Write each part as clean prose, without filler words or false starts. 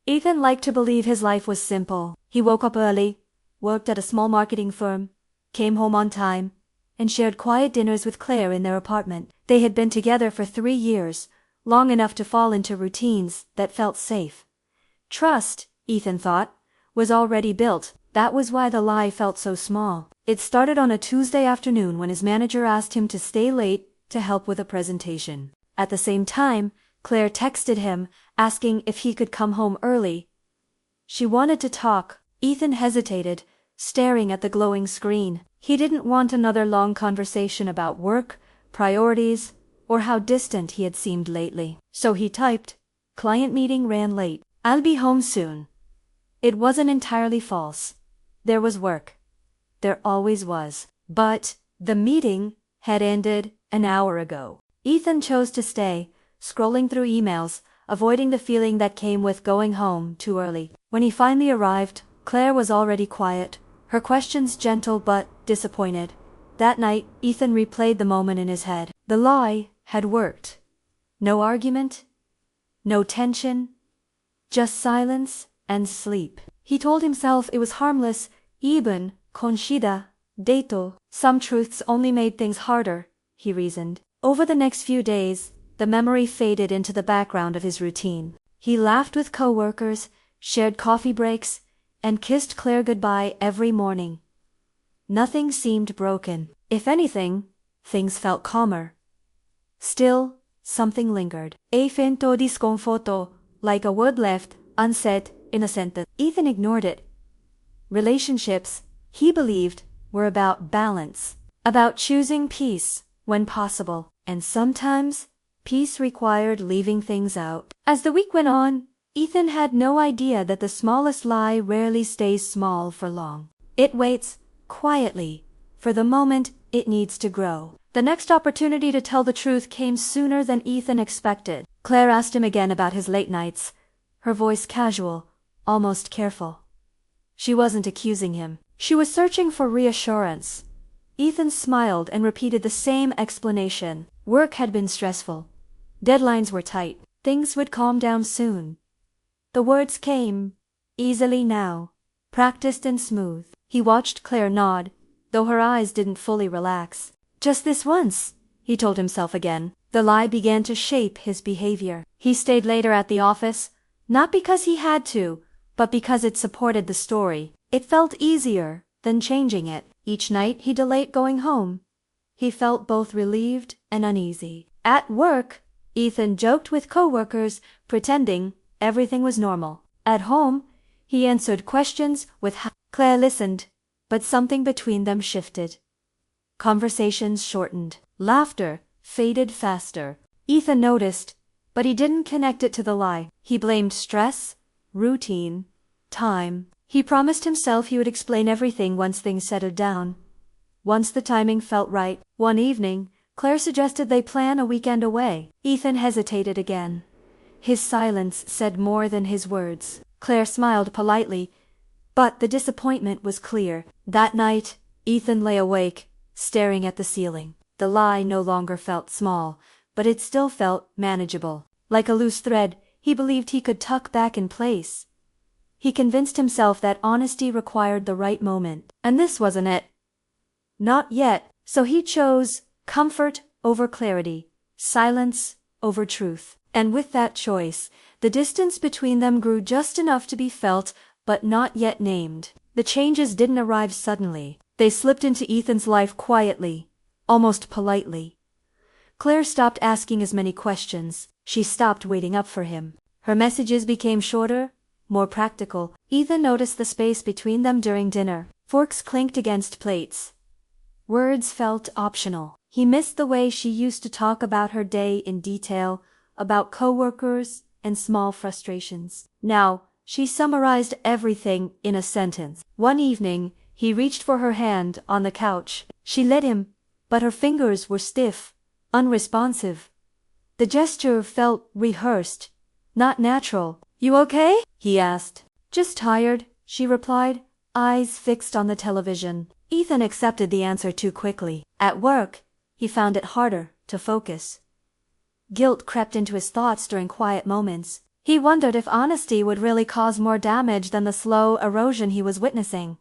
Ethan liked to believe his life was simple. He woke up early, worked at a small marketing firm, came home on time, and shared quiet dinners with Claire in their apartment. They had been together for 3 years, long enough to fall into routines that felt safe. Trust, Ethan thought, was already built. That was why the lie felt so small. It started on a Tuesday afternoon when his manager asked him to stay late to help with a presentation. At the same time, Claire texted him, asking if he could come home early. She wanted to talk. Ethan hesitated, staring at the glowing screen. He didn't want another long conversation about work, priorities, or how distant he had seemed lately. So he typed, "Client meeting ran late. I'll be home soon." It wasn't entirely false. There was work. There always was. But the meeting had ended an hour ago. Ethan chose to stay, scrolling through emails, avoiding the feeling that came with going home too early. When he finally arrived, Claire was already quiet, her questions gentle but disappointed. That night, Ethan replayed the moment in his head. The lie had worked. No argument, no tension, just silence and sleep. He told himself it was harmless, even conchida, dato. Some truths only made things harder, he reasoned. Over the next few days, the memory faded into the background of his routine. He laughed with coworkers, shared coffee breaks, and kissed Claire goodbye every morning. Nothing seemed broken. If anything, things felt calmer. Still, something lingered. A finto di sconforto, like a word left unsaid in a sentence. Ethan ignored it. Relationships, he believed, were about balance, about choosing peace when possible, and sometimes peace required leaving things out. As the week went on, Ethan had no idea that the smallest lie rarely stays small for long. It waits, quietly, for the moment it needs to grow. The next opportunity to tell the truth came sooner than Ethan expected. Claire asked him again about his late nights, her voice casual, almost careful. She wasn't accusing him. She was searching for reassurance. Ethan smiled and repeated the same explanation. Work had been stressful. Deadlines were tight. Things would calm down soon. The words came easily now, practiced and smooth. He watched Claire nod, though her eyes didn't fully relax. Just this once, he told himself again. The lie began to shape his behavior. He stayed later at the office, not because he had to, but because it supported the story. It felt easier than changing it. Each night he delayed going home. He felt both relieved and uneasy. At work, Ethan joked with coworkers, pretending everything was normal. At home, he answered questions with Claire listened, but something between them shifted. Conversations shortened. Laughter faded faster. Ethan noticed, but he didn't connect it to the lie. He blamed stress, routine, time. He promised himself he would explain everything once things settled down. Once the timing felt right. One evening, Claire suggested they plan a weekend away. Ethan hesitated again. His silence said more than his words. Claire smiled politely, but the disappointment was clear. That night, Ethan lay awake, staring at the ceiling. The lie no longer felt small, but it still felt manageable. Like a loose thread, he believed he could tuck back in place. He convinced himself that honesty required the right moment, and this wasn't it. Not yet, so he chose comfort over clarity, silence over truth. And with that choice, the distance between them grew just enough to be felt, but not yet named. The changes didn't arrive suddenly. They slipped into Ethan's life quietly, almost politely. Claire stopped asking as many questions. She stopped waiting up for him. Her messages became shorter, more practical. Ethan noticed the space between them during dinner. Forks clinked against plates. Words felt optional. He missed the way she used to talk about her day in detail, about coworkers and small frustrations. Now, she summarized everything in a sentence. One evening, he reached for her hand on the couch. She let him, but her fingers were stiff, unresponsive. The gesture felt rehearsed, not natural. "You okay?" he asked. "Just tired," she replied, eyes fixed on the television. Ethan accepted the answer too quickly. At work, he found it harder to focus. Guilt crept into his thoughts during quiet moments. He wondered if honesty would really cause more damage than the slow erosion he was witnessing.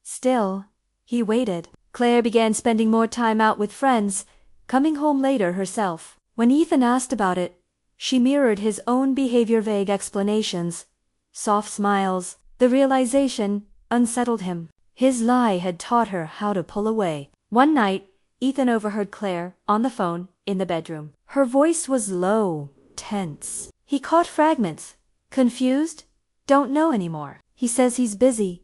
Still, he waited. Claire began spending more time out with friends, coming home later herself. When Ethan asked about it, she mirrored his own behavior, vague explanations, soft smiles. The realization unsettled him. His lie had taught her how to pull away. One night, Ethan overheard Claire on the phone in the bedroom. Her voice was low, tense. He caught fragments. Confused? Don't know anymore. He says he's busy.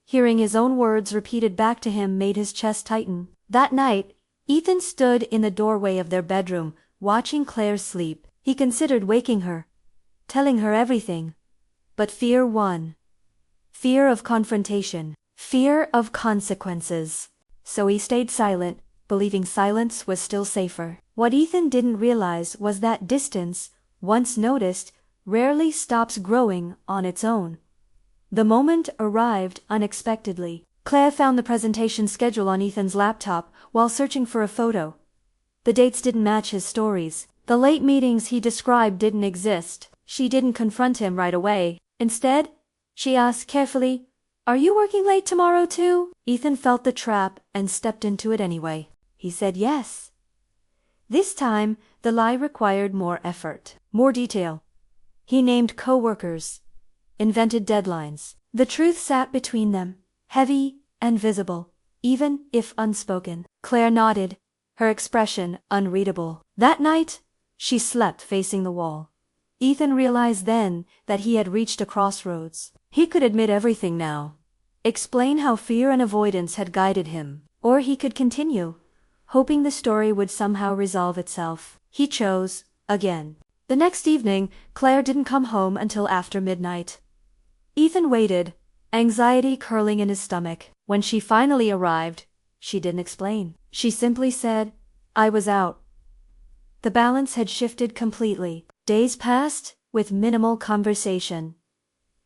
Hearing his own words repeated back to him made his chest tighten. That night, Ethan stood in the doorway of their bedroom, watching Claire sleep. He considered waking her, telling her everything. But fear won. Fear of confrontation. Fear of consequences. So he stayed silent, believing silence was still safer. What Ethan didn't realize was that distance, once noticed, rarely stops growing on its own. The moment arrived unexpectedly. Claire found the presentation schedule on Ethan's laptop while searching for a photo. The dates didn't match his stories. The late meetings he described didn't exist. She didn't confront him right away. Instead, she asked carefully, "Are you working late tomorrow too?" Ethan felt the trap and stepped into it anyway. He said yes. This time, the lie required more effort, more detail. He named co-workers, invented deadlines. The truth sat between them, heavy and visible, even if unspoken. Claire nodded, her expression unreadable. That night, she slept facing the wall. Ethan realized then that he had reached a crossroads. He could admit everything now, explain how fear and avoidance had guided him, or he could continue, hoping the story would somehow resolve itself. He chose, again. The next evening, Claire didn't come home until after midnight. Ethan waited, anxiety curling in his stomach. When she finally arrived, she didn't explain. She simply said, "I was out." The balance had shifted completely. Days passed, with minimal conversation.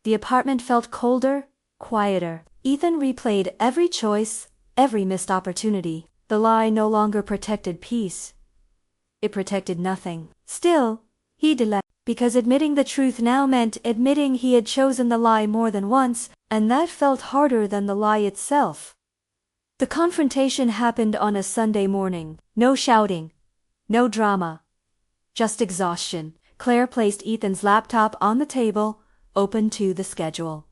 The apartment felt colder, quieter. Ethan replayed every choice, every missed opportunity. The lie no longer protected peace. It protected nothing. Still, he delayed, because admitting the truth now meant admitting he had chosen the lie more than once, and that felt harder than the lie itself. The confrontation happened on a Sunday morning. No shouting, no drama, just exhaustion. Claire placed Ethan's laptop on the table, open to the schedule.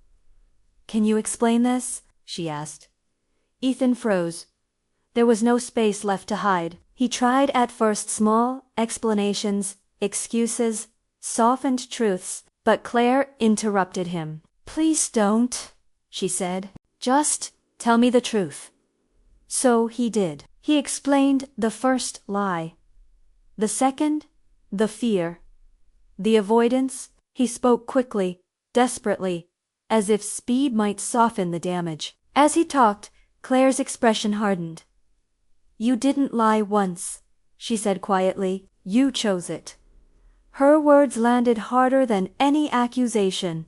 "Can you explain this?" she asked. Ethan froze. There was no space left to hide. He tried at first small explanations, excuses, softened truths, but Claire interrupted him. "Please don't," she said. "Just tell me the truth." So he did. He explained the first lie. The second, the fear. The avoidance. He spoke quickly, desperately, as if speed might soften the damage. As he talked, Claire's expression hardened. "You didn't lie once," she said quietly. "You chose it." Her words landed harder than any accusation.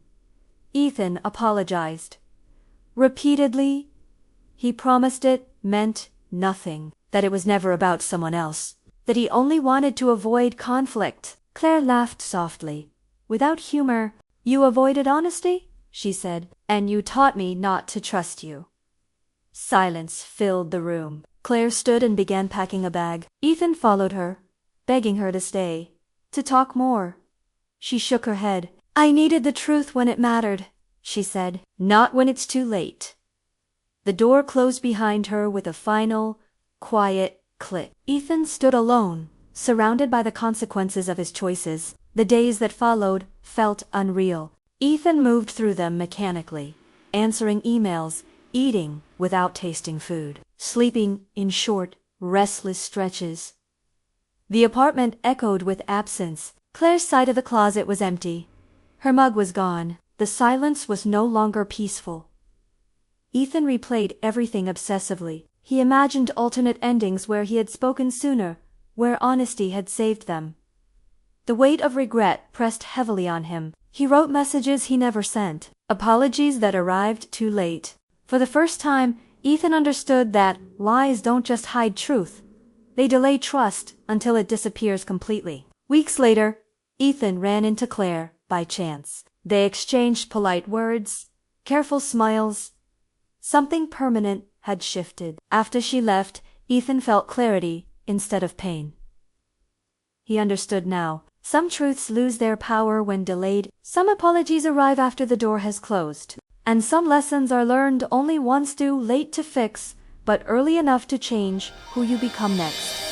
Ethan apologized. Repeatedly, he promised it meant nothing, that it was never about someone else, that he only wanted to avoid conflict. Claire laughed softly, without humor. "You avoided honesty?" she said. "And you taught me not to trust you." Silence filled the room. Claire stood and began packing a bag. Ethan followed her, begging her to stay, to talk more. She shook her head. "I needed the truth when it mattered," she said. "Not when it's too late." The door closed behind her with a final, quiet click. Ethan stood alone, surrounded by the consequences of his choices. The days that followed felt unreal. Ethan moved through them mechanically, answering emails, eating without tasting food, sleeping in short, restless stretches. The apartment echoed with absence. Claire's side of the closet was empty. Her mug was gone. The silence was no longer peaceful. Ethan replayed everything obsessively. He imagined alternate endings where he had spoken sooner, where honesty had saved them. The weight of regret pressed heavily on him. He wrote messages he never sent, apologies that arrived too late. For the first time, Ethan understood that lies don't just hide truth. They delay trust until it disappears completely. Weeks later, Ethan ran into Claire, by chance. They exchanged polite words, careful smiles. Something permanent had shifted. After she left, Ethan felt clarity instead of pain. He understood now. Some truths lose their power when delayed, some apologies arrive after the door has closed, and some lessons are learned only once too late to fix, but early enough to change who you become next.